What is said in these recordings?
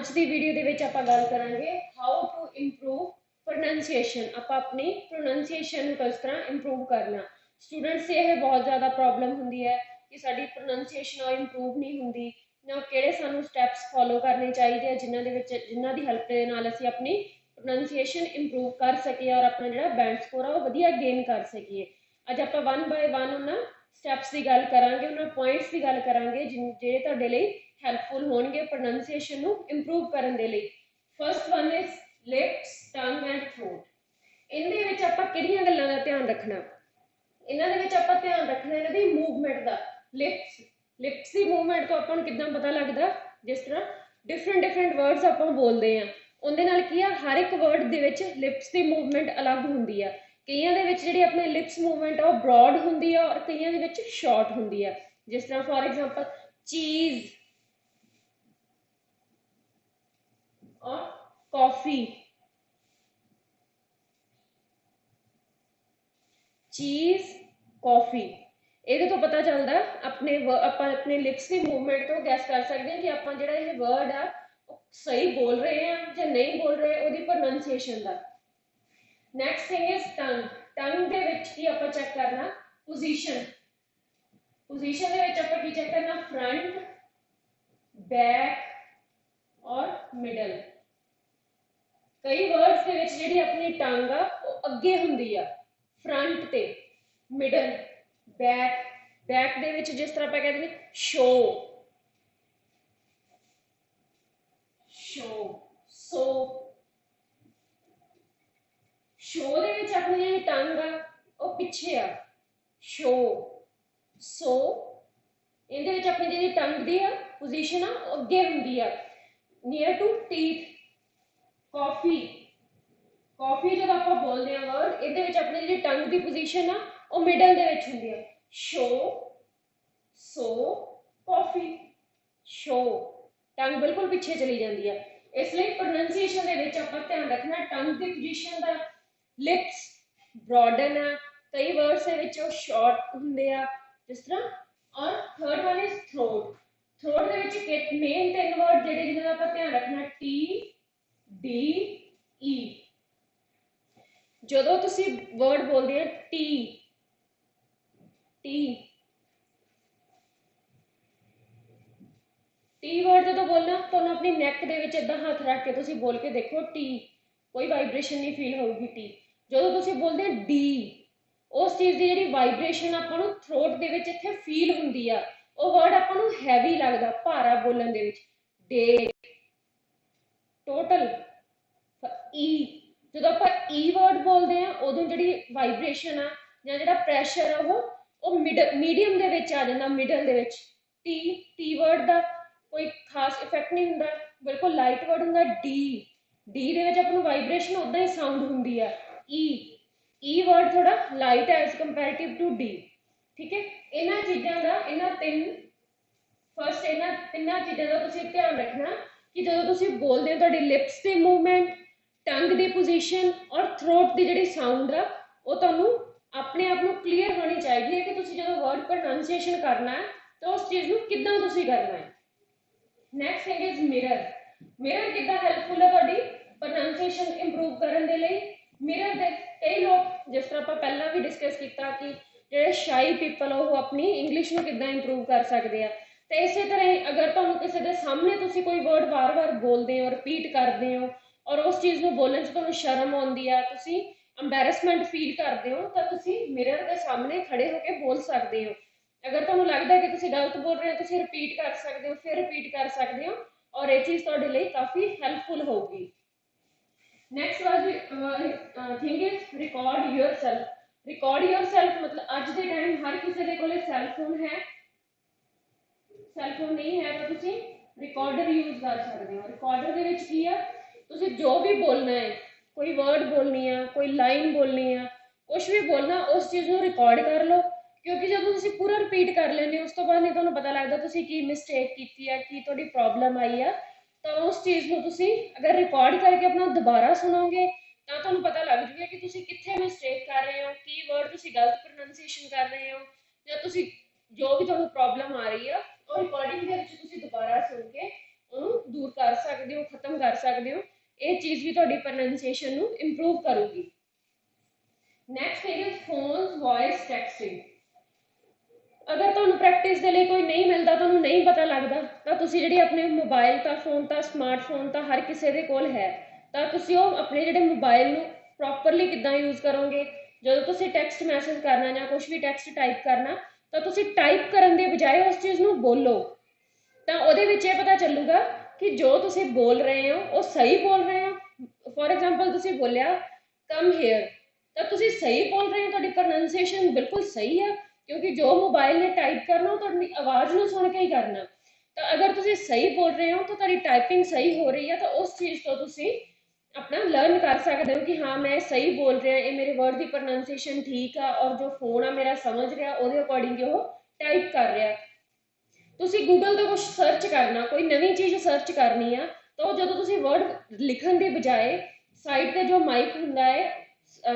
ਅੱਜ ਦੀ ਵੀਡੀਓ ਦੇ ਵਿੱਚ ਆਪਾਂ ਗੱਲ ਕਰਾਂਗੇ ਹਾਊ ਟੂ ਇੰਪਰੂਵ ਪ੍ਰੋਨੰਸੀਏਸ਼ਨ। ਆਪਾਂ ਆਪਣੀ ਪ੍ਰੋਨੰਸੀਏਸ਼ਨ ਨੂੰ ਕਿਸ ਤਰ੍ਹਾਂ ਇੰਪਰੂਵ ਕਰਨਾ। ਸਟੂਡੈਂਟਸ ਇਹ ਬਹੁਤ ਜ਼ਿਆਦਾ ਪ੍ਰੋਬਲਮ ਹੁੰਦੀ ਹੈ ਕਿ ਸਾਡੀ ਪ੍ਰੋਨੰਸੀਏਸ਼ਨ ਉਹ ਇੰਪਰੂਵ ਨਹੀਂ ਹੁੰਦੀ, ਨਾ ਕਿਹੜੇ ਸਾਨੂੰ ਸਟੈਪਸ ਫੋਲੋ ਕਰਨੇ ਚਾਹੀਦੇ ਆ ਜਿਨ੍ਹਾਂ ਦੀ ਹੈਲਪ ਦੇ ਨਾਲ ਅਸੀਂ ਆਪਣੀ ਪ੍ਰੋਨੰਸੀਏਸ਼ਨ ਇੰਪਰੂਵ ਕਰ ਸਕੀਏ ਔਰ ਆਪਣਾ ਜਿਹੜਾ ਬੈਂਡ ਸਕੋਰ ਆ ਉਹ ਵਧੀਆ ਗੇਨ ਕਰ ਸਕੀਏ। ਅੱਜ ਆਪਾਂ 1 ਬਾਏ 1 ਉਹਨਾਂ ਸਟੈਪਸ ਦੀ ਗੱਲ ਕਰਾਂਗੇ, ਉਹਨਾਂ ਪੁਆਇੰਟਸ ਦੀ ਗੱਲ ਕਰਾਂਗੇ ਜਿਹੜੇ ਤੁਹਾਡੇ ਲਈ ਹੈਲਪਫੁਲ ਹੋਣਗੇ ਪ੍ਰੋਨੰਸੀਏਸ਼ਨ ਨੂੰ ਇੰਪਰੂਵ ਕਰਨ ਦੇ ਲਈ। ਫਸਟ ਵਨ ਇਜ਼ ਲਿਪਸ, ਟੰਗ ਐਂਡ ਥਰੋਟ। ਇਹਦੇ ਵਿੱਚ ਆਪਾਂ ਕਿਹੜੀਆਂ ਗੱਲਾਂ ਦਾ ਧਿਆਨ ਰੱਖਣਾ? ਇਹਨਾਂ ਦੇ ਵਿੱਚ ਆਪਾਂ ਧਿਆਨ ਰੱਖਣਾ ਇਹਨਾਂ ਦੀ ਮੂਵਮੈਂਟ ਦਾ। ਲਿਪਸ ਦੀ ਮੂਵਮੈਂਟ ਤੋਂ ਆਪਾਂ ਨੂੰ ਕਿੱਦਾਂ ਪਤਾ ਲੱਗਦਾ? ਜਿਸ ਤਰ੍ਹਾਂ ਡਿਫਰੈਂਟ ਵਰਡਸ ਆਪਾਂ ਬੋਲਦੇ ਆ, ਉਹਦੇ ਨਾਲ ਕੀ ਆ, ਹਰ ਇੱਕ ਵਰਡ ਦੇ ਵਿੱਚ ਲਿਪਸ ਦੀ ਮੂਵਮੈਂਟ ਅਲੱਗ ਹੁੰਦੀ ਆ। ਕਈਆਂ ਦੇ ਵਿੱਚ ਜਿਹੜੀ ਆਪਣੇ ਲਿਪਸ ਮੂਵਮੈਂਟ ਆ ਉਹ ਬ੍ਰੌਡ ਹੁੰਦੀ ਆ ਔਰ ਕਈਆਂ ਦੇ ਵਿੱਚ ਸ਼ਾਰਟ ਹੁੰਦੀ ਆ। ਜਿਸ ਤਰ੍ਹਾਂ ਫॉर एग्जांपल ਚੀਜ਼ और कॉफी, चीज कॉफी। ਇਹਦੇ ਤੋਂ ਪਤਾ ਚੱਲਦਾ ਆਪਾਂ ਆਪਣੇ ਲਿਪਸ ਦੀ ਮੂਵਮੈਂਟ ਤੋਂ ਗੈਸ ਕਰ ਸਕਦੇ ਹਾਂ ਕਿ ਆਪਾਂ ਜਿਹੜਾ ਇਹ ਵਰਡ ਆ ਉਹ ਸਹੀ ਬੋਲ ਰਹੇ ਆ ਜਾਂ ਨਹੀਂ ਬੋਲ ਰਹੇ, ਉਹਦੀ pronunciation the. Next thing is ਟੰਗ ਦੇ ਵਿੱਚ ਕੀ ਆਪਾਂ ਚੈੱਕ ਕਰਨਾ? ਪੋਜੀਸ਼ਨ ਦੇ ਵਿੱਚ ਆਪਾਂ ਕੀ ਚੈੱਕ ਕਰਨਾ? ਫਰੰਟ, बैक और मिडल। कई वर्ड्स ਦੇ ਵਿੱਚ ਜਿਹੜੀ ਆਪਣੀ ਟੰਗ ਆ ਉਹ ਅੱਗੇ ਹੁੰਦੀ ਆ, ਫਰੰਟ ਤੇ, ਮਿਡਲ, ਬੈਕ ਦੇ ਵਿੱਚ ਜਿਸ ਤਰ੍ਹਾਂ ਆਪਾਂ ਕਹਿੰਦੇ ਨੇ ਸ਼ੋ, ਸ਼ੋ ਦੇ ਵਿੱਚ ਆਪਣੀ ਜਿਹੜੀ ਟੰਗ ਆ ਉਹ ਪਿੱਛੇ ਆ, ਸ਼ੋ, ਸੋ। ਇਹਦੇ ਵਿੱਚ ਆਪਣੀ ਜਿਹੜੀ ਟੰਗ ਦੀ ਆ ਪੋਜੀਸ਼ਨ ਆ ਉਹ ਅੱਗੇ ਹੁੰਦੀ ਆ, ਨੀਅਰ ਟੂ ਟੀਥ। ਕਾਫੀ ਜਦੋਂ ਆਪਾਂ ਬੋਲਦੇ ਆ ਵਰਡ, ਇਹਦੇ ਵਿੱਚ ਆਪਣੀ ਜਿਹੜੀ ਟੰਗ ਦੀ ਪੋਜੀਸ਼ਨ ਆ ਉਹ ਮਿਡਲ ਦੇ ਵਿੱਚ ਹੁੰਦੀ ਆ, ਸ਼ੋ, ਸੋ, ਕਾਫੀ, ਸ਼ੋ। ਟੰਗ ਬਿਲਕੁਲ ਪਿੱਛੇ ਚਲੀ ਜਾਂਦੀ ਆ। ਇਸ ਲਈ ਪ੍ਰੋਨੰਸੀਏਸ਼ਨ ਦੇ ਵਿੱਚ ਆਪਾਂ ਧਿਆਨ ਰੱਖਣਾ ਟੰਗ ਦੀ ਪੋਜੀਸ਼ਨ ਦਾ। ਲਿਪਸ ਬ੍ਰੌਡਨ ਆ, ਕਈ ਵਰਡਸ ਦੇ ਵਿੱਚ ਉਹ ਸ਼ਾਰਟ ਹੁੰਦੇ ਆ, ਜਿਸ ਤਰ੍ਹਾਂ। और थर्ड वन इज थ्रोट ਦੇ ਵਿੱਚ ਮੇਨ 3 ਵਰਡ ਜਿਹੜੇ ਜਿਹਨਾਂ ਦਾ ਆਪਾਂ ਧਿਆਨ ਰੱਖਣਾ, ਟੀ, ਡੀ, ਈ। ਜਦੋਂ ਤੁਸੀਂ ਵਰਡ ਬੋਲਦੇ ਆ ਟੀ ਵਰਡ ਜਦੋਂ ਬੋਲਣਾ, ਤੁਹਾਨੂੰ ਆਪਣੀ ਨੈਕ ਦੇ ਵਿੱਚ ਏਦਾਂ ਹੱਥ ਰੱਖ ਕੇ ਤੁਸੀਂ ਬੋਲ ਕੇ ਦੇਖੋ ਟੀ, ਕੋਈ ਵਾਈਬ੍ਰੇਸ਼ਨ ਨਹੀਂ ਫੀਲ ਹੋਊਗੀ ਟੀ। ਜਦੋਂ ਤੁਸੀਂ ਬੋਲਦੇ ਆ ਡੀ, ਉਸ ਚੀਜ਼ ਦੀ ਜਿਹੜੀ ਵਾਈਬ੍ਰੇਸ਼ਨ ਆਪਾਂ ਨੂੰ ਥਰੋਟ ਦੇ ਵਿੱਚ ਇੱਥੇ ਫੀਲ ਹੁੰਦੀ ਆ, ਉਹ ਵਰਡ ਆਪਾਂ ਨੂੰ ਹੈਵੀ ਲੱਗਦਾ, ਭਾਰਾ ਬੋਲਣ ਦੇ ਵਿੱਚ। ਡੇ, ਟੋਟਲ। ਈ, ਜਦੋਂ ਆਪਾਂ ਈ ਵਰਡ ਬੋਲਦੇ ਆ ਉਦੋਂ ਜਿਹੜੀ ਵਾਈਬ੍ਰੇਸ਼ਨ ਆ ਜਾਂ ਜਿਹੜਾ ਪ੍ਰੈਸ਼ਰ ਆ ਉਹ ਮੀਡੀਅਮ ਦੇ ਵਿੱਚ ਆ ਜਾਂਦਾ, ਮਿਡਲ ਦੇ ਵਿੱਚ। ਟੀ ਵਰਡ ਦਾ ਕੋਈ ਖਾਸ ਇਫੈਕਟ ਨਹੀਂ ਹੁੰਦਾ, ਬਿਲਕੁਲ ਲਾਈਟ ਵਰਡ ਹੁੰਦਾ। ਡੀ ਦੇ ਵਿੱਚ ਆਪਾਂ ਨੂੰ ਵਾਈਬ੍ਰੇਸ਼ਨ ਉਦਾਂ ਹੀ ਸਾਊਂਡ ਹੁੰਦੀ ਆ। ਈ ਵਰਡ ਥੋੜਾ ਲਾਈਟ ਹੈ ਐਜ਼ ਕੰਪੈਰੀਟਿਵ ਟੂ ਡੀ। ਠੀਕ ਹੈ, ਇਹਨਾਂ ਚੀਜ਼ਾਂ ਦਾ ਇਹਨਾਂ ਤਿੰਨਾਂ ਚੀਜ਼ਾਂ ਦਾ ਤੁਸੀਂ ਧਿਆਨ ਰੱਖਣਾ ਕਿ ਜਦੋਂ ਤੁਸੀਂ ਬੋਲਦੇ ਹੋ ਤੁਹਾਡੀ ਲਿਪਸ ਦੀ ਮੂਵਮੈਂਟ, ਟੰਗ ਦੀ ਪੋਜੀਸ਼ਨ ਔਰ ਥਰੋਟ ਦੀ ਜਿਹੜੀ ਸਾਊਂਡ ਆ ਉਹ ਤੁਹਾਨੂੰ ਆਪਣੇ ਆਪ ਨੂੰ ਕਲੀਅਰ ਹੋਣੀ ਚਾਹੀਦੀ ਹੈ ਕਿ ਤੁਸੀਂ ਜਦੋਂ ਵਰਡ ਪ੍ਰੋਨੰਸੀਏਸ਼ਨ ਕਰਨਾ ਹੈ ਤਾਂ ਉਸ ਚੀਜ਼ ਨੂੰ ਕਿੱਦਾਂ ਤੁਸੀਂ ਕਰਨਾ ਹੈ। ਨੈਕਸਟ ਥਿੰਗ ਇਜ਼ ਮਿਰਰ ਕਿੱਦਾਂ ਹੈਲਪਫੁਲ ਹੈ ਤੁਹਾਡੀ ਪ੍ਰੋਨੰਸੀਏਸ਼ਨ ਇੰਪਰੂਵ ਕਰਨ ਦੇ ਲਈ? ਮਿਰਰ ਦੇ ਕਈ ਲੋਕ, ਜਿਸ ਤਰ੍ਹਾਂ ਆਪਾਂ ਪਹਿਲਾਂ ਵੀ ਡਿਸਕਸ ਕੀਤਾ ਕਿ ਜਿਹੜੇ ਸ਼ਾਈ ਪੀਪਲ ਉਹ ਆਪਣੀ ਇੰਗਲਿਸ਼ ਨੂੰ ਕਿੱਦਾਂ ਇੰਪਰੂਵ ਕਰ ਸਕਦੇ ਆ। ਤੇ ਇਸੇ ਤਰ੍ਹਾਂ ਹੀ ਅਗਰ ਤੁਹਾਨੂੰ ਕਿਸੇ ਦੇ ਸਾਹਮਣੇ ਤੁਸੀਂ ਕੋਈ ਵਰਡ ਵਾਰ-ਵਾਰ ਬੋਲਦੇ ਹੋ, ਰਿਪੀਟ ਕਰਦੇ ਹੋ ਔਰ ਉਸ ਚੀਜ਼ ਨੂੰ ਬੋਲਣ 'ਚ ਤੁਹਾਨੂੰ ਸ਼ਰਮ ਆਉਂਦੀ ਆ, ਤੁਸੀਂ ਐਂਬੈਰਸਮੈਂਟ ਫੀਲ ਕਰਦੇ ਹੋ, ਤਾਂ ਤੁਸੀਂ ਮਿਰਰ ਦੇ ਸਾਹਮਣੇ ਖੜੇ ਹੋ ਕੇ ਬੋਲ ਸਕਦੇ ਹੋ। ਅਗਰ ਤੁਹਾਨੂੰ ਲੱਗਦਾ ਕਿ ਤੁਸੀਂ ਗਲਤ ਬੋਲ ਰਹੇ ਹੋ, ਤੁਸੀਂ ਰਿਪੀਟ ਕਰ ਸਕਦੇ ਹੋ, ਫਿਰ ਰਿਪੀਟ ਕਰ ਸਕਦੇ ਹੋ ਔਰ ਇਹ ਚੀਜ਼ ਤੁਹਾਡੇ ਲਈ ਕਾਫੀ ਹੈਲਪਫੁਲ ਹੋਊਗੀ। Next thing is record yourself. ਮਤਲਬ ਅੱਜ ਦੇ ਟਾਈਮ ਹਰ ਕਿਸੇ ਦੇ ਕੋਲੇ ਸੈਲਫੋਨ ਹੈ, ਸੈਲਫੋਨ ਨਹੀਂ ਹੈ ਤਾਂ ਤੁਸੀਂ ਰਿਕਾਰਡਰ ਯੂਜ਼ ਕਰ ਸਕਦੇ ਹੋ। ਰਿਕਾਰਡਰ ਦੇ ਵਿੱਚ ਕੀ ਆ, ਤੁਸੀਂ ਜੋ ਵੀ ਬੋਲਣਾ ਹੈ, ਕੋਈ ਵਰਡ ਬੋਲਣੀ ਆ, ਕੋਈ ਲਾਈਨ ਬੋਲਣੀ ਆ, ਕੁਛ ਵੀ ਬੋਲਣਾ, ਉਸ ਚੀਜ਼ ਨੂੰ ਰਿਕਾਰਡ ਕਰ ਲਓ। ਕਿਉਂਕਿ ਜਦੋਂ ਤੁਸੀਂ ਪੂਰਾ ਰਿਪੀਟ ਕਰ ਲੈਂਦੇ ਹੋ ਉਸ ਤੋਂ ਬਾਅਦ ਨਹੀਂ ਤੁਹਾਨੂੰ ਪਤਾ ਲੱਗਦਾ ਤੁਸੀਂ ਕੀ ਮਿਸਟੇਕ ਕੀਤੀ ਆ, ਕੀ ਤੁਹਾਡੀ ਪ੍ਰੋਬਲਮ ਆਈ ਆ, ਤਾਂ ਉਸ ਚੀਜ਼ ਨੂੰ ਤੁਸੀਂ ਅਗਰ ਰਿਕਾਰਡ ਕਰਕੇ ਆਪਣਾ ਦੁਬਾਰਾ ਸੁਣੋਗੇ ਤਾਂ ਤੁਹਾਨੂੰ ਪਤਾ ਲੱਗ ਜੂਗਾ ਕਿ ਤੁਸੀਂ ਕਿੱਥੇ ਮਿਸਟੇਕ ਕਰ ਰਹੇ ਹੋ, ਕੀ ਵਰਡ ਤੁਸੀਂ ਗਲਤ ਪ੍ਰੋਨੰਸੀਏਸ਼ਨ ਕਰ ਰਹੇ ਹੋ, ਜਾਂ ਤੁਸੀਂ ਜੋ ਵੀ ਤੁਹਾਨੂੰ ਪ੍ਰੋਬਲਮ ਆ ਰਹੀ ਆ ਉਹ ਰਿਕਾਰਡਿੰਗ ਦੇ ਵਿੱਚ ਤੁਸੀਂ ਦੁਬਾਰਾ ਸੁਣ ਕੇ ਉਹਨੂੰ ਦੂਰ ਕਰ ਸਕਦੇ ਹੋ, ਖਤਮ सकते हो, ये चीज़ भी तुहाडी प्रोनाउंसिएशन नूं इंप्रूव करूगी। Next thing is phone voice texting. अगर तुहानूं प्रैक्टिस के लिए कोई नहीं मिलता, तुहानूं नहीं पता लगता, तो तुसीं जिहड़ी अपने मोबाइल का फोन तो स्मार्टफोन तो हर किसी के कोल है, तो तुसीं ओह अपने जिहड़े मोबाइल नूं प्रॉपरली किद्दां यूज़ करोगे। जदों तुसीं टैक्सट मैसेज करना या कुछ भी टैक्सट टाइप करना, तो तुसीं टाइप करन दे बजाय उस चीज़ नूं बोलो, तो उहदे विच इह पता चलूगा कि जो तुसीं बोल रहे हो वो सही बोल रहे हो। फॉर एग्जाम्पल तुसीं बोलिया कम हेयर, तो तुसीं सही बोल रहे हो, तुहाडी प्रोनाउंसिएशन बिल्कुल सही है, क्योंकि जो मोबाइल ने टाइप करना वो तुहाडी आवाज़ नूं सुन के ही करना। तो अगर तुसीं सही बोल रहे हो तो तुहाडी टाइपिंग सही हो रही है, तो उस चीज़ तो तुसीं अपना लर्न कर सकते हो कि हाँ मैं सही बोल रहा, ये मेरे वर्ड की प्रोनाउंसिएशन ठीक है, और जो फोन आ मेरा समझ रहा उहदे अकॉर्डिंग वो टाइप कर रहा। तुसीं गूगल तो कुछ सर्च करना, कोई नवी चीज़ सर्च करनी है, तो जो तुसीं वर्ड लिखण के बजाय साइड ते जो माइक हुंदा है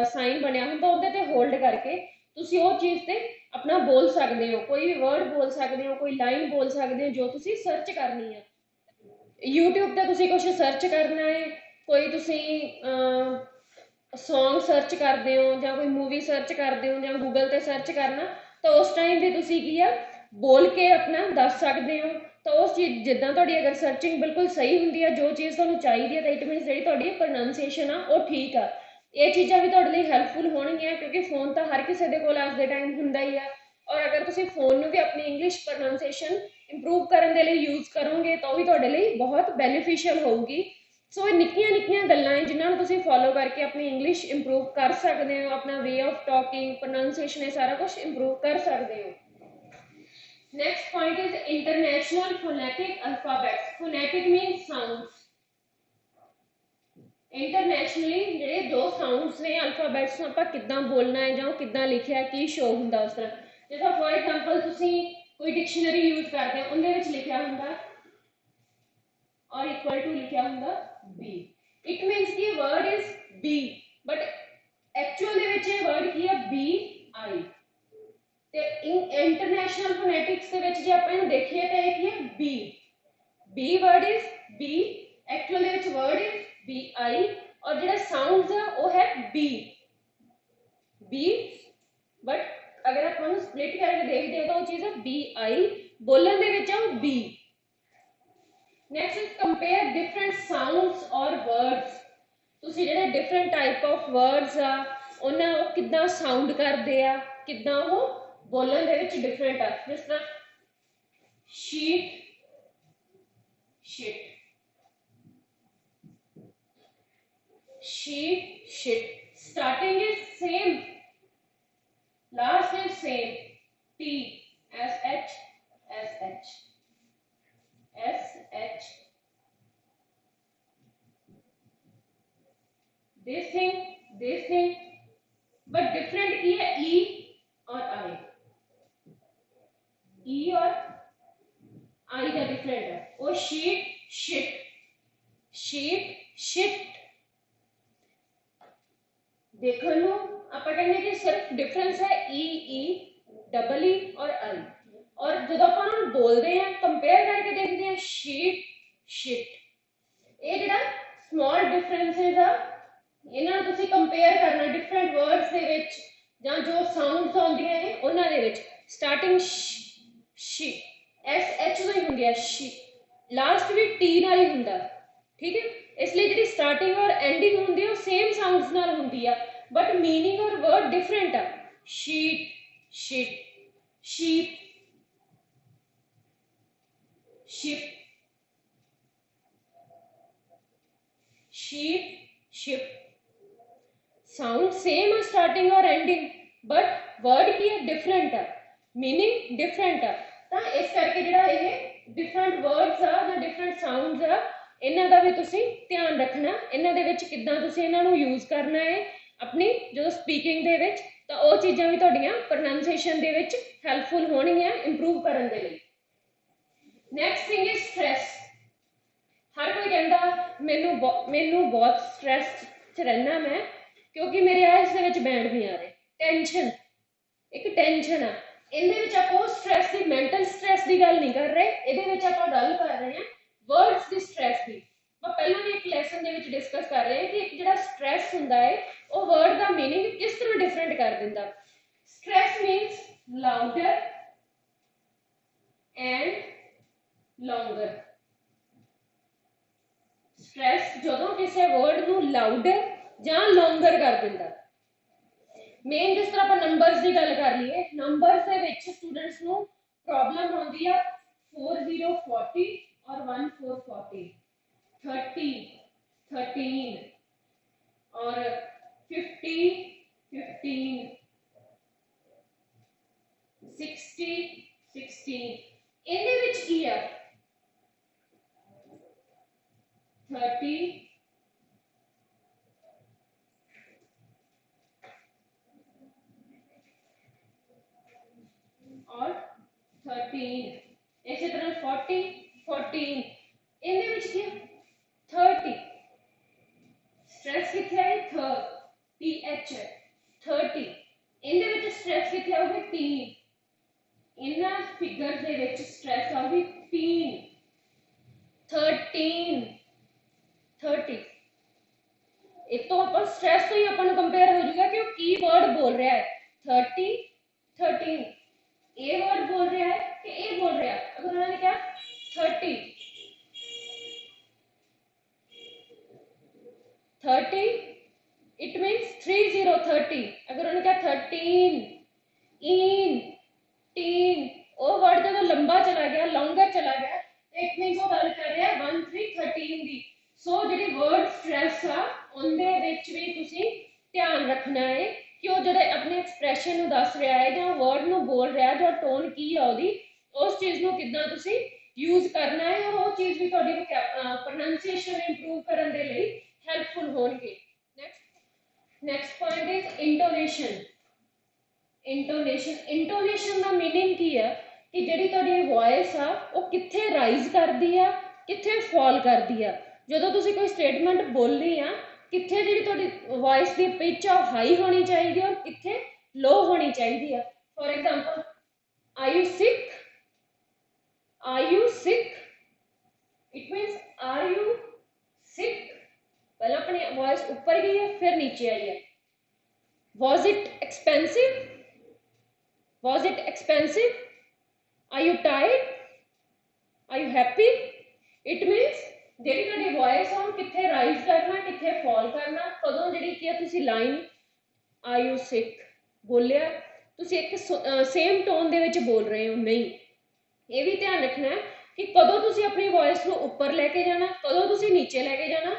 साइन बनया हुंदा उहदे ते होल्ड करके तुसीं वो चीज़ ते अपना बोल सकते हो, कोई भी वर्ड बोल सकते हो, कोई लाइन बोल सकते हो जो तुसीं सर्च करनी है। यूट्यूब ते तुसीं कुछ सर्च करना है, कोई तुसीं सॉन्ग सर्च करते हो या कोई मूवी सर्च करते हो या गूगल ते सर्च करना, तो उस टाइम भी तुसीं की है बोल के अपना दस सकते हो। तो उस चीज़ जिद्दां तुहाडी अगर सर्चिंग बिल्कुल सही हुंदी है, जो चीज़ तुहानूं चाहिदी है, तो इट मीनस जिहड़ी तुहाडी प्रोनाउंसिएशन आ वो ठीक है। ये चीज़ां भी तुहाडे लई हैल्पफुल होणगियां, क्योंकि फोन तो हर किसी दे कोल अज दे टाइम हुंदा ही है, और अगर तुसीं फोन नूं भी अपनी इंग्लिश प्रोनाउंसिएशन इंप्रूव करने के लिए यूज़ करोगे तो भी तुहाडे लई बहुत बेनीफिशियल होगी। सो ये निक्कियां निक्कियां गल्लां है जिन्हां नूं तुसीं फॉलो करके अपनी इंग्लिश इंप्रूव कर सकते हो, अपना वे ऑफ टॉकिंग प्रोनाउंसिएशन ये सारा कुछ इंप्रूव कर सकते हो। Next point is international phonetic alphabets. Phonetic means sounds. Internationally जिहड़े जो साउंड्स ने अल्फाबेट्स नूं आपां किद्दां बोलना है जां किद्दां लिखिया की शो हुंदा उस तरह। जिद्दां फॉर एग्जांपल तुसीं कोई डिक्शनरी यूज करते हो, उहदे विच लिखिया हुंदा और इक्वल टू लिखिया हुंदा बी। इट मीन्स कि word is be, but actual दे विच ये वर्ड की है बी आई। ते इंटरनेशनल फोनेटिक्स दे विच जे आपां इहनूं देखीए तो ये की है B. B word is B, actual दे विच वर्ड इज बी आई, और जिहड़ा साउंड्स है वो है बी बी, बट अगर आप हम स्प्लिट करके देखते हैं तो वो चीज है बी आई, बोलन दे विच है B. Next is compare different sounds और वर्ड्स। तुसीं जिहड़े डिफरेंट टाइप ऑफ वर्ड्स आ उन्हां वो किद्दां साउंड करदे आ, किद्दां वो बोलन दे विच डिफरेंट आ। जिस तरह sheet, shit, sheep, shit. Starting is same, last is same. T, S H, S H, S H. This thing, but different की है E और I. E और I का different है। वो sheep, shit, sheep, shit। देखो लो ਆਪਾਂ ਕਹਿੰਦੇ ਕਿ ਸਿਰਫ ਡਿਫਰੈਂਸ ਹੈ ई डबल ई और आई, और ਜਦੋਂ ਆਪਾਂ ਨੂੰ ਬੋਲਦੇ ਆ ਕੰਪੇਅਰ ਕਰਕੇ ਦੇਖਦੇ ਆ शीट, शिट। ਇਹ ਜਿਹੜਾ ਸਮਾਲ ਡਿਫਰੈਂਸਸ ਆ ਇਹਨਾਂ ਨੂੰ ਤੁਸੀਂ ਕੰਪੇਅਰ ਕਰਨਾ ਡਿਫਰੈਂਟ ਵਰਡਸ ਦੇ ਵਿੱਚ ਜਾਂ ਜੋ ਸਾਊਂਡਸ ਆਉਂਦੀਆਂ ਨੇ ਉਹਨਾਂ ਦੇ ਵਿੱਚ। ਸਟਾਰਟਿੰਗ शी, एस एच ਤੋਂ ਹੀ ਹੁੰਦੀ ਹੈ शी, ਲਾਸਟ ਵੀ टी ਨਾਲ ਹੀ ਹੁੰਦਾ, ठीक है। इसलिए जी स्टार्टिंग और एंडिंग होंगी वो सेम साउंड्स नाल होंगी है, बट मीनिंग और वर्ड डिफरेंट है। Sheet, shit, sheep, ship, sheep, ship. Sound same है स्टार्टिंग और एंडिंग, बट वर्ड की है डिफरेंट है, मीनिंग डिफरेंट है। तो इस करके जिहड़ा ये डिफरेंट वर्ड्स आ जां डिफरेंट साउंड्स आ इन्हां दा भी तुसीं ध्यान रखना, इन्हां दे विच किद्दां तुसीं इन्हां नूं यूज़ करना है अपनी जो स्पीकिंग दे विच, तो वो चीज़ां भी तुहाडीआं प्रोनाउंसिएशन दे विच हैल्पफुल होणगियां इंप्रूव करन दे लई। Next thing is stress. हर कोई कहता मैनू बहुत स्ट्रैस च रहना मैं, क्योंकि मेरे आइस दे विच बैंड नहीं आ रहे। टेंशन, एक टेंशन आ, इहदे विच आपां स्ट्रैस दी मेंटल स्ट्रैस की गल नहीं कर रहे, इहदे विच आपां गल कर रहे हैं वर्ड्स की स्ट्रैस की। मैं पहले भी एक लेसन ਦੇ ਵਿੱਚ डिस्कस कर रहे हैं कि एक ਜਿਹੜਾ स्ट्रेस ਹੁੰਦਾ है वो वर्ड ਦਾ मीनिंग किस तरह डिफरेंट कर ਦਿੰਦਾ। Stress means louder and longer. Stress ਜਦੋਂ ਕਿਸੇ वर्ड ਨੂੰ ਲਾਊਡਰ ਜਾਂ ਲੌਂਗਰ ਕਰ ਦਿੰਦਾ। मेन जिस तरह आप नंबर्स की गल कर लीए, नंबर्स के विच स्टूडेंट्स को प्रॉब्लम होती है 4040 और 1440, 30 13 और 50 15, 60 16। इहदे विच की है 30 और 13, इसी तरह 40 14। इहदे विच की 30 स्ट्रेस किथे है TH 30। इहदे विच स्ट्रेस किथे आउगी टीन। इन्हां फिगर्स दे विच स्ट्रेस आउगी टीन 13 30। इस तो आप स्ट्रेस तो ही अपन कंपेयर हो जाएगा कि वो की वर्ड बोल रहा है 30 13। ए वर्ड बोल रहा है कि ए बोल रहा है। अगर उन्होंने क्या 30 इट मीन्स 30 30। अगर उन्होंने क्या 13 इन टीन, वो वर्ड जो लंबा चला गया लॉन्गर चला गया इट मीन्स वो गल कर रहा है 13 13 की। सो जी वर्ड स्ट्रेस आ उनके भी तुसी ध्यान रखना है कि वो जो अपने एक्सप्रैशन दस रहा है जो वर्ड को बोल रहा है जो टोन की है वो उस चीज़ को कितना तुसी यूज करना है और वो चीज़ भी थोड़ी प्रोनाउंसिएशन इंप्रूव करने के लिए हेल्पफुल होंगे। Next point is intonation. Intonation का मीनिंग की है कि जी तुहाडी वॉइस आ वो कित्थे राइज करती है कित्थे फॉल करती है। जो तुसी कोई स्टेटमेंट बोलनी आ कित्थे जी तुहाडी वॉइस की पिच आ हाई होनी चाहिए और कित्थे लो होनी चाहिए। For example are you sick, are you sick it means are you sick. पहले अपनी वॉइस ऊपर गई है फिर नीचे आई है। Was it expensive, was it expensive, are you tired, are you happy। it means ਜਿਹੜੀ ਤੁਹਾਡੀ ਵੌਇਸ ਆ ਕਿੱਥੇ ਰਾਈਜ਼ ਕਰਨਾ ਕਿੱਥੇ ਫਾਲ ਕਰਨਾ ਕਦੋਂ ਜਿਹੜੀ ਕੀ ਆ ਤੁਸੀਂ ਲਾਈਨ are you sick ਬੋਲਿਆ ਤੁਸੀਂ ਇੱਕ ਸੇਮ ਟੋਨ ਦੇ ਵਿੱਚ ਬੋਲ ਰਹੇ ਹੋ ਨਹੀਂ। ਇਹ ਵੀ ਧਿਆਨ ਰੱਖਣਾ ਹੈ ਕਿ ਕਦੋਂ ਤੁਸੀਂ ਆਪਣੀ ਵੌਇਸ ਨੂੰ ਉੱਪਰ ਲੈ ਕੇ ਜਾਣਾ ਕਦੋਂ ਤੁਸੀਂ ਨੀਚੇ ਲੈ ਕੇ ਜਾਣਾ।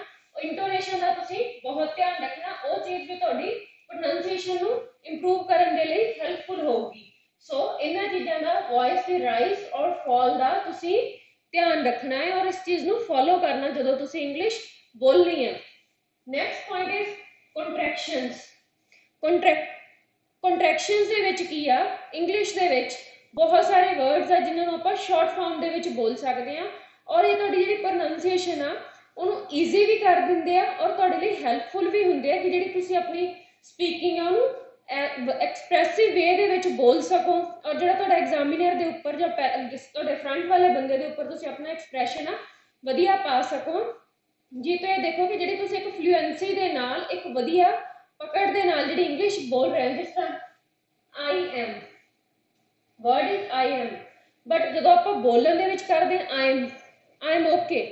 ਇੰਟੋਨੇਸ਼ਨ ਦਾ ਤੁਸੀਂ ਬਹੁਤ ਧਿਆਨ ਰੱਖਣਾ। ਉਹ ਚੀਜ਼ ਵੀ ਤੁਹਾਡੀ प्रोनाउंसिएशन ਨੂੰ ਇੰਪਰੂਵ ਕਰਨ ਦੇ ਲਈ ਹੈਲਪਫੁਲ ਹੋਊਗੀ। सो इन्हां चीज़ों का वॉइस की राइज और फॉल का तुसी ध्यान रखना है और इस चीज़ को फॉलो करना जो तुसी इंग्लिश बोलनी है। Next point is contractions. Contractions दे विच की आ इंग्लिश दे विच बहुत सारे वर्ड्स आ जिन्होंने आप शॉर्ट फॉर्म दे विच बोल सकते हैं और ये तुहाडी जिहड़ी प्रोनाउंसिएशन आ उन्होंने ईजी भी कर दिंदे आ और तुहाडे लई हैल्पफुल भी हुंदे आ कि जिहड़ी तुसी अपनी स्पीकिंग है उन्होंने एक्सप्रैसिव वे दे विच बोल सको और जो एग्जामिनर के उपर जो फ्रंट वाले बंदे के उपर तुसी अपना एक्सप्रैशन आ वधिया पा सको। जी तो ये देखो कि जी तुसी एक फ्लुएंसी के नाल एक वधिया पकड़ के नाल जी इंग्लिश बोल रहे हैं। जिस तरह I am word is I am but जो आप बोलन के विच करते हैं I am okay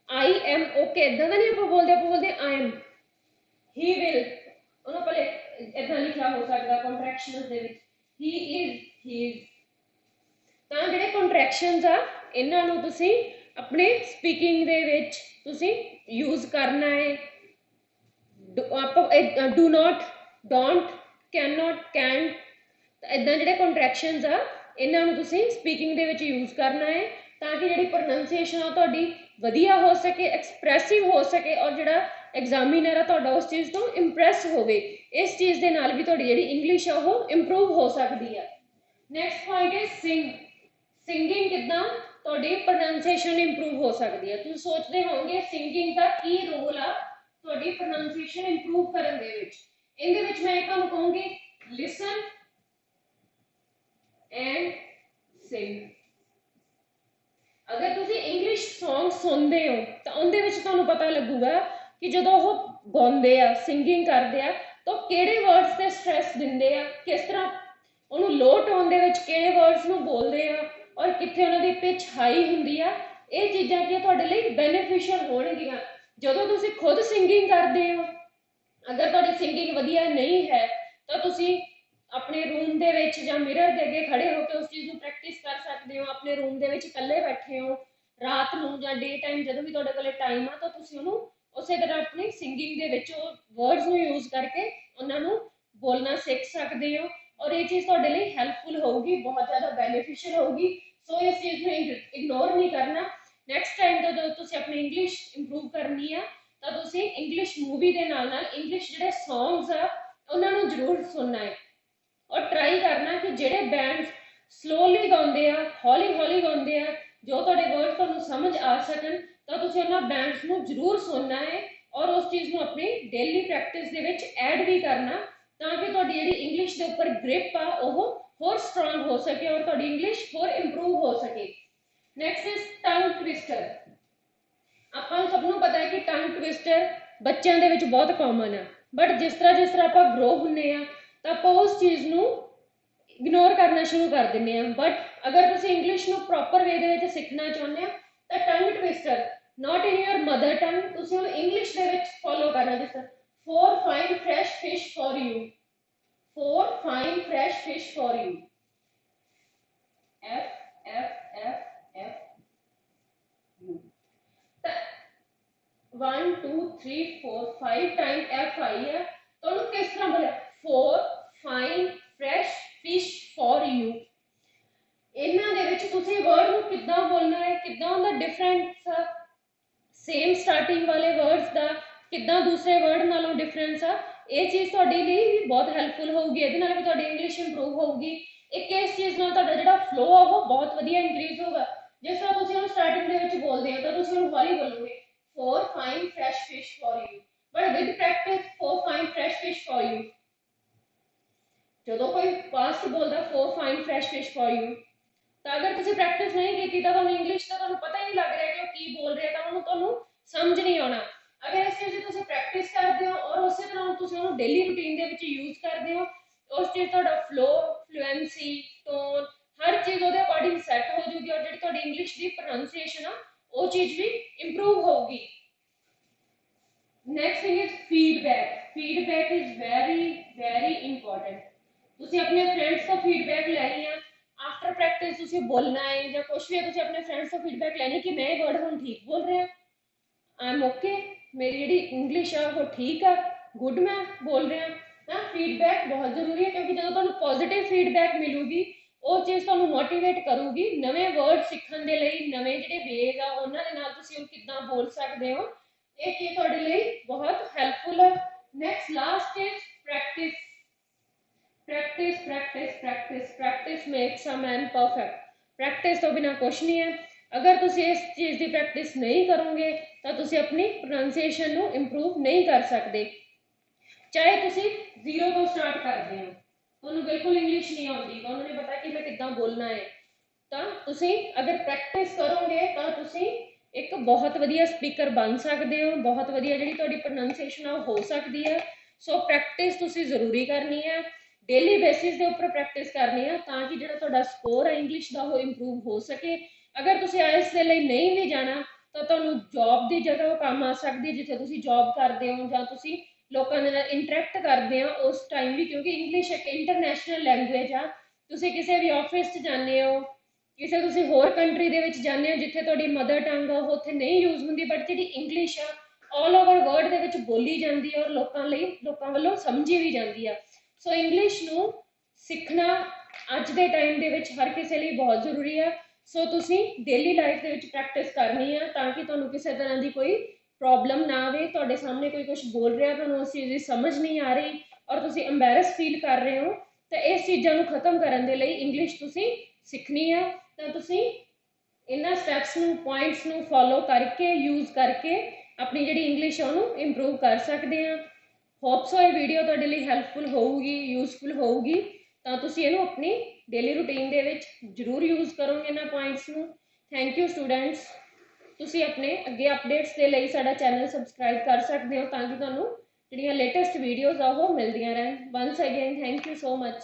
I am okay इदा का नहीं आप बोलते आई एम ही विल उन्होंने पहले इदा लिखा हो सकता कंट्रैक्शंस दे विच ही इज हीज। तां जिहड़े कंट्रैक्शंस आ इन्हां नूं तुसीं अपने स्पीकिंग दे विच तुसीं यूज करना है। Do not don't can not can't इदां जिहड़े कंट्रैक्शंस आ इन्हां नूं तुसीं स्पीकिंग दे विच यूज करना है ताकि जिहड़ी प्रोनाउंसिएशन आ तुहाडी वधिया हो सके एक्सप्रैसिव हो सके और जिहड़ा एग्जामिनर है तुहाडा उस चीज़ तो इंप्रैस होवे। इस चीज़ के नाल भी तुहाडी जिहड़ी इंग्लिश है वो इंप्रूव हो सकती है। नैक्सट पॉइंट है सिंग। सिंगिंग किदां तुहाडी प्रोनाउंसिएशन इंप्रूव हो सकती है। तुसीं सोचते होंगे सिंगिंग का की रोल आ तुहाडी प्रोनाउंसिएशन इंप्रूव करन दे विच। इहदे विच मैं तुहानूं कहूंगी लिसन एंड सिंग। अगर तुसी इंग्लिश सॉन्ग सुनते हो तो उनके विच तुहानूं पता लगूगा कि जदों वो गाउंदे आ सिंगिंग करते आ तो किहड़े वर्ड्स ते स्ट्रैस दिंदे आ, किस तरह उन्होंने लो टोन दे विच किहड़े वर्ड्स नूं बोलदे आ और कित्थे उन्हां दी पिच हाई हुंदी आ। ये चीज़ां की तुहाडे लई बेनीफिशियल होणगीआं। जदों तुसी खुद सिंगिंग करते हो, अगर तुहाडी सिंगिंग वधिया नहीं है तो तुसी अपने रूम दे विच जां मिरर दे अगे खड़े होकर उस चीज़ नूं प्रैक्टिस कर सकते हो। अपने रूम दे विच इकल्ले बैठे हो रात नूं जां डे टाइम जदों भी तुहाडे कोले टाइम आ तो तुसी उहनूं उसे तरह अपनी सिंगिंग दे विच वर्ड्स नूं यूज़ करके उन्हां नूं बोलना सीख सकते हो और ये चीज़ तुहाडे लई हैल्पफुल होगी, बहुत ज़्यादा बेनीफिशियल होगी। सो इस चीज़ नूं इग्नोर नहीं करना। नैक्सट टाइम तो जो तुसी अपनी इंग्लिश इंप्रूव करनी है तो तुसी इंग्लिश मूवी के नाल नाल इंग्लिश जिहड़े सॉन्ग्स आ उन्हां नूं जरूर सुनना है और ट्राई करना कि जिहड़े बैंड स्लोली गाउंदे आ, हौली हौली गाउंदे आ, जो तुहाडे वर्ड तुहानूं समझ आ सकन तो तुसी उन्हां बैंड्स नूं जरूर सुनना है और उस चीज़ नूं अपनी डेली प्रैक्टिस दे विच ऐड भी करना ताकि तुहाडी जिहड़ी इंग्लिश दे उपर ग्रिप आ ओह होर स्ट्रॉन्ग हो सके और तुहाडी इंग्लिश होर इंप्रूव हो सके। Next is tongue twister. ਆਪਾਂ ਸਭ ਨੂੰ ਪਤਾ ਹੈ ਕਿ ਟੰਗ ਟਵਿਸਟਰ ਬੱਚਿਆਂ ਦੇ ਵਿੱਚ ਬਹੁਤ ਕਾਮਨ ਹੈ, ਬਟ ਜਿਸ ਤਰ੍ਹਾਂ ਆਪਾਂ ਗਰੋ ਹੁੰਨੇ ਆ ਤਾਂ ਆਪਾਂ ਉਸ ਚੀਜ਼ ਨੂੰ ਇਗਨੋਰ ਕਰਨਾ ਸ਼ੁਰੂ ਕਰ ਦਿੰਦੇ ਆ। ਬਟ ਅਗਰ ਤੁਸੀਂ ਇੰਗਲਿਸ਼ ਨੂੰ ਪ੍ਰੋਪਰ ਵੇ ਦੇ ਵਿੱਚ ਸਿੱਖਣਾ ਚਾਹੁੰਦੇ ਆ ਤਾਂ ਟੰਗ twister not in your mother tongue ਤੁਸੀਂ ਉਹਨੂੰ ਇੰਗਲਿਸ਼ ਦੇ ਵਿੱਚ ਫੋਲੋ ਕਰਨਾ। ਜਿਸ ਤਰ੍ਹਾਂ 4 fine fresh fish for you, 4 fine fresh fish for you, F F F F U। 1 2 3 4 5 time F आई है तो उन्होंने किस तरह बोला 4 fine fresh fish for you। इन्हां दे विच तुसीं वर्ड नूं किद्दां बोलना है, किद्दां उहदा डिफरेंस आ, सेम स्टार्टिंग वाले वर्ड्स दा किद्दां दूसरे वर्ड नालों डिफरेंस आ, ये चीज़ तुहाडे लई भी बहुत हैल्पफुल होगी। इहदे नाल भी तुहाडी इंग्लिश इंप्रूव होगी। एक इस चीज़ नाल तुहाडा जिहड़ा फ्लो आ वो बहुत वधिया इंक्रीज होगा। जिस तरह तुसीं उहनूं स्टार्टिंग दे विच बोलदे हो तां तुसीं उहनूं हौली बोलोगे 4 fine fresh fish for you, but with practice 4 fine fresh fish for you। ਜਦੋਂ कोई फास्ट बोलता 4 fine fresh fish for you तो अगर तुसीं प्रैक्टिस नहीं की तो तुहानूं इंग्लिश का तुहानूं पता ही नहीं लग रहा कि वो की बोल रहे तो तुहानूं समझ नहीं आना। अगर इस चीज़ की तुसीं प्रैक्टिस करते हो और उस तरह तुसीं उहनूं डेली रूटीन दे विच यूज करते हो उस चीज़ तुहाडा फ्लो फ्लुएंसी टोन हर चीज़ उहदे अकॉर्डिंग सैट हो जूगी और जिहड़ी तुहाडी इंग्लिश की प्रोनाउंसिएशन आ वो चीज़ भी इंप्रूव होगी। Next thing is feedback. Feedback is very important. तुसीं अपने फ्रेंड्स तो फीडबैक लैनी है आफ्टर प्रैक्टिस तुसीं बोलना है या कुछ भी है तुसीं अपने फ्रेंड्स तो फीडबैक लैनी कि मैं वर्ड हुण ठीक बोल रहा, आई एम ओके, मेरी जिहड़ी इंग्लिश है वो ठीक है, गुड मैं बोल रहा ना। फीडबैक बहुत जरूरी है क्योंकि जो तुहानूं पॉजिटिव फीडबैक मिलूगी वो चीज़ तुहानूं मोटिवेट करूगी नवे वर्ड सीखण दे लई, नवे जिहड़े वेज आ उन्हां दे नाल तुसीं किद्दां बोल सकदे हो। ये चीज़ तुहाडे लई बहुत हैल्पफुल है। Next last is practice. Practice practice practice practice makes a man perfect. Practice तो बिना कुछ नहीं है। अगर तुसीं इस चीज़ की प्रैक्टिस नहीं करोगे तो तुसीं अपनी प्रोनाउंसिएशन नूं इंप्रूव नहीं कर सकते। चाहे तुसीं जीरो तो स्टार्ट करते हो, तुहानूं बिल्कुल इंग्लिश नहीं आती, तुहानूं नहीं पता कि मैं किद्दां बोलना है, तो तुसीं अगर प्रैक्टिस करोगे तो तुसीं एक बहुत वधिया स्पीकर बन सकते हो, बहुत वधिया जिहड़ी तुहाडी प्रोनाउंसिएशन हो सकती है। सो प्रैक्टिस तुसीं जरूरी करनी है, डेली बेसिस के उपर प्रैक्टिस करनी है ताकि जो तुहाडा स्कोर है इंग्लिश का वो इंप्रूव हो सके। अगर तुसीं आइल्स के लिए नहीं भी जाना तो तुहानूं जॉब की जगह वो काम आ सकती है जिथे तुसीं जॉब करते हो जां तुसीं लोकां दे नाल इंटरैक्ट करते हो उस टाइम भी, क्योंकि इंग्लिश एक इंटरनेशनल लैंगुएज आ। तुसीं किसी भी ऑफिस जाते हो, किसी तुसीं होर कंट्री दे विच जाते हो जिथे तुहाडी मदर टंग आ उत्थे नहीं यूज होंदी, बट जिहड़ी इंग्लिश आ ऑल ओवर वर्ल्ड दे विच बोली जाती है और लोकां वल्लों समझी भी जाती है। सो इंग्लिश नूं सीखना अज दे टाइम दे विच हर किसी लिए बहुत जरूरी है। सो तुसीं डेली लाइफ दे विच प्रैक्टिस करनी है ताकि तुहानूं किसी तरह की कोई प्रॉब्लम ना आवे। तुहाडे सामने कोई कुछ बोल रहा तुहानूं उस चीज़ की समझ नहीं आ रही और तुसीं एम्बैरस फील कर रहे हो तो इस चीज़ों नूं खत्म करन दे लई इंग्लिश तुसीं सीखनी है। तो तुसीं इन्हां स्टैप्स नूं पॉइंट्स नूं फॉलो करके यूज करके अपनी जिहड़ी इंग्लिश है उहनूं इंप्रूव कर सकते हैं। होप सो ये वीडियो तुहाडे लई हैल्पफुल होगी, यूजफुल होगी, तो तुसीं इहनूं अपनी डेली रूटीन दे विच जरूर यूज करोगे इन्हां पॉइंट्स नूं। Thank you students. ਤੁਸੀਂ ਆਪਣੇ ਅੱਗੇ ਅਪਡੇਟਸ ਦੇ ਲਈ ਸਾਡਾ ਚੈਨਲ ਸਬਸਕ੍ਰਾਈਬ ਕਰ ਸਕਦੇ ਹੋ ਤਾਂ ਕਿ ਤੁਹਾਨੂੰ ਜਿਹੜੀਆਂ ਲੇਟੈਸਟ ਵੀਡੀਓਜ਼ ਆ ਉਹ ਮਿਲਦੀਆਂ ਰਹਿਣ। Ones again thank you so much.